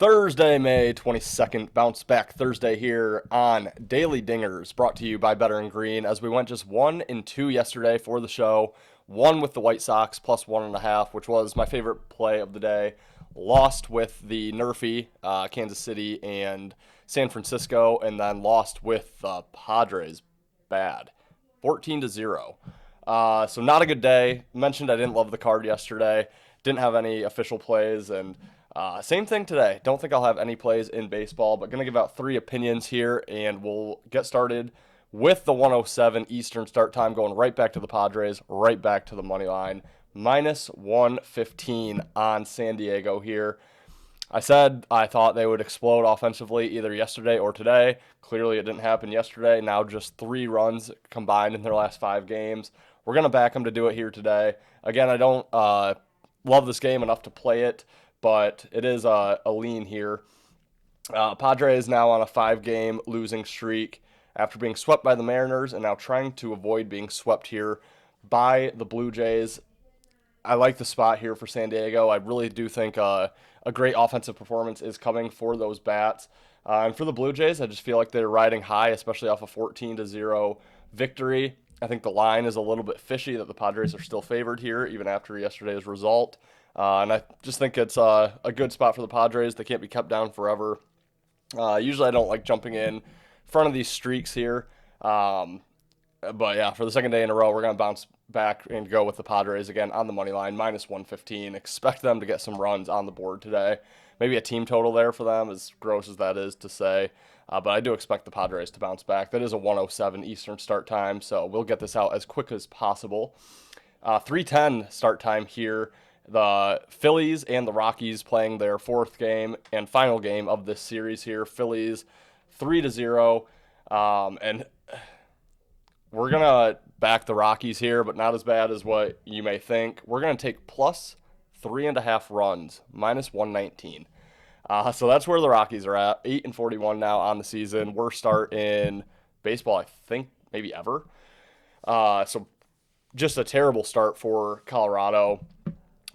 Thursday, May 22nd, bounce back Thursday here on Daily Dingers, brought to you by Better and Green, as we went just 1-2 yesterday for the show. One with the White Sox plus 1.5, which was my favorite play of the day. Lost with the Nerfy, Kansas City and San Francisco, and then lost with the Padres. Bad. 14-0. So not a good day. Mentioned I didn't love the card yesterday. Didn't have any official plays, and same thing today. Don't think I'll have any plays in baseball, but going to give out three opinions here, and we'll get started with the 107 Eastern start time, going right back to the Padres, right back to the money line. Minus 115 on San Diego here. I said I thought they would explode offensively either yesterday or today. Clearly it didn't happen yesterday. Now just 3 runs combined in their last 5 games. We're going to back them to do it here today. Again, I don't love this game enough to play it, but it is a lean here. Padres now on a 5-game losing streak after being swept by the Mariners and now trying to avoid being swept here by the Blue Jays. I like the spot here for San Diego. I really do think a great offensive performance is coming for those bats. And for the Blue Jays, I just feel like they're riding high, especially off a 14-0 victory. I think the line is a little bit fishy that the Padres are still favored here, even after yesterday's result. And I just think it's a good spot for the Padres. They can't be kept down forever. Usually I don't like jumping in front of these streaks here. But yeah, for the second day in a row, we're going to bounce back and go with the Padres again on the money line, minus 115. Expect them to get some runs on the board today. Maybe a team total there for them, as gross as that is to say. But I do expect the Padres to bounce back. That is a 107 Eastern start time, so we'll get this out as quick as possible. 3:10 start time here. The Phillies and the Rockies playing their 4th game and final game of this series here. Phillies 3-0. And we're going to back the Rockies here, but not as bad as what you may think. We're going to take plus 3.5 runs, minus 119. So that's where the Rockies are at. 8-41 now on the season. Worst start in baseball, I think, maybe ever. So just a terrible start for Colorado.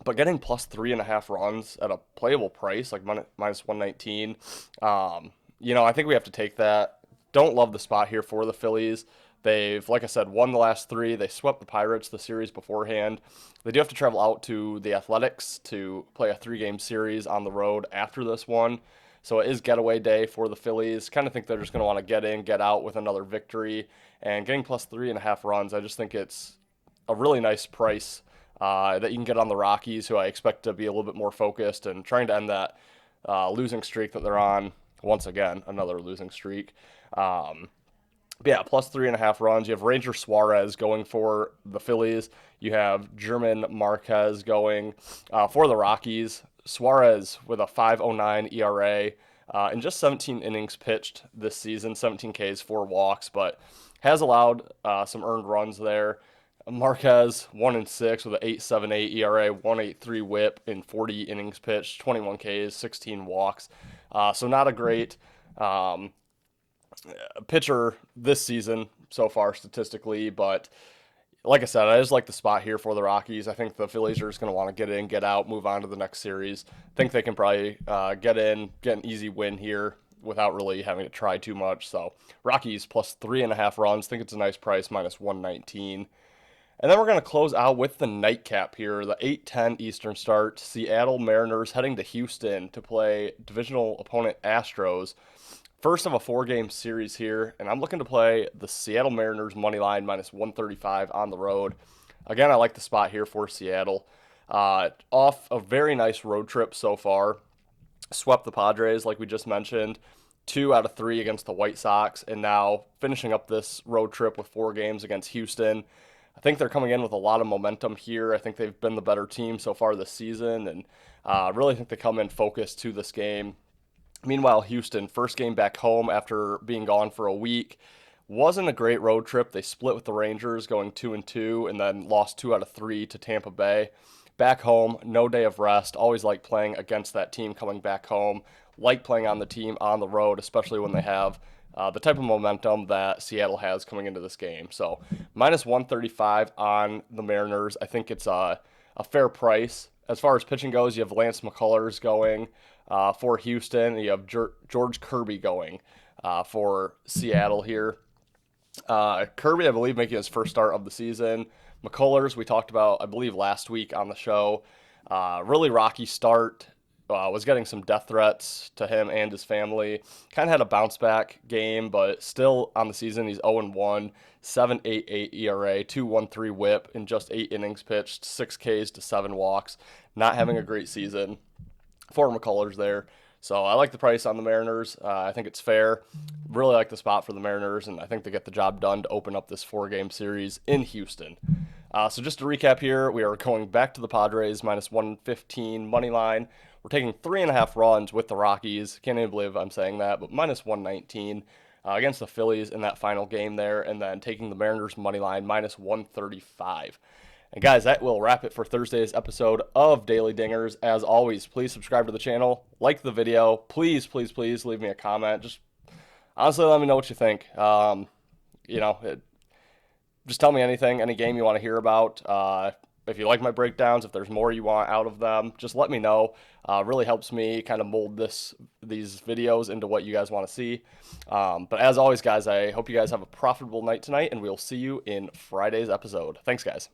But getting plus 3.5 runs at a playable price, like minus 119, I think we have to take that. Don't love the spot here for the Phillies. They've, like I said, won the last 3. They swept the Pirates the series beforehand. They do have to travel out to the Athletics to play a 3-game series on the road after this one. So it is getaway day for the Phillies. Kind of think they're just going to want to get in, get out with another victory. And getting plus 3.5 runs, I just think it's a really nice price that you can get on the Rockies, who I expect to be a little bit more focused and trying to end that losing streak that they're on. Once again, another losing streak. Yeah, plus 3.5 runs. You have Ranger Suarez going for the Phillies. You have German Marquez going for the Rockies. Suarez with a 5.09 ERA in just 17 innings pitched this season, 17 Ks, 4 walks, but has allowed some earned runs there. Marquez 1-6 with an 8.78 ERA, 1.83 WHIP in 40 innings pitched, 21 Ks, 16 walks. So not a great pitcher this season so far statistically, but like I said, I just like the spot here for the Rockies. I think the Phillies are just going to want to get in, get out, move on to the next series. I think they can probably get an easy win here without really having to try too much. So Rockies plus 3.5 runs. Think it's a nice price, minus 119. And then we're going to close out with the nightcap here, the 8:10 Eastern start. Seattle Mariners heading to Houston to play divisional opponent Astros. First of a 4-game series here, and I'm looking to play the Seattle Mariners money line minus 135 on the road. Again, I like the spot here for Seattle. Off a very nice road trip so far. Swept the Padres, like we just mentioned. 2 out of 3 against the White Sox, and now finishing up this road trip with 4 games against Houston. I think they're coming in with a lot of momentum here. I think they've been the better team so far this season, and really think they come in focused to this game. Meanwhile, Houston, first game back home after being gone for a week. Wasn't a great road trip. They split with the Rangers, going 2-2, and then lost 2 out of 3 to Tampa Bay. Back home, no day of rest. Always like playing against that team coming back home. Like playing on the team on the road, especially when they have the type of momentum that Seattle has coming into this game. So minus 135 on the Mariners. I think it's a fair price. As far as pitching goes, you have Lance McCullers going. for Houston. You have George Kirby going for Seattle here. Kirby, I believe, making his first start of the season. McCullers, we talked about, I believe, last week on the show. Really rocky start. Was getting some death threats to him and his family. Kind of had a bounce back game, but still on the season, he's 0-1, 7.88 ERA, 2.13 whip in just 8 innings pitched, 6 Ks to 7 walks. Not having a great season for McCullers there. So I like the price on the Mariners. I think it's fair. Really like the spot for the Mariners, and I think they get the job done to open up this 4-game series in Houston. So just to recap here, we are going back to the Padres, minus 115 money line. We're taking 3.5 runs with the Rockies. Can't even believe I'm saying that, but minus 119 against the Phillies in that final game there, and then taking the Mariners money line, minus 135. And guys, that will wrap it for Thursday's episode of Daily Dingers. As always, please subscribe to the channel, like the video. Please, please, please leave me a comment. Just honestly, let me know what you think. Just tell me anything, any game you want to hear about. If you like my breakdowns, if there's more you want out of them, just let me know. Really helps me kind of mold these videos into what you guys want to see. But as always, guys, I hope you guys have a profitable night tonight, and we'll see you in Friday's episode. Thanks, guys.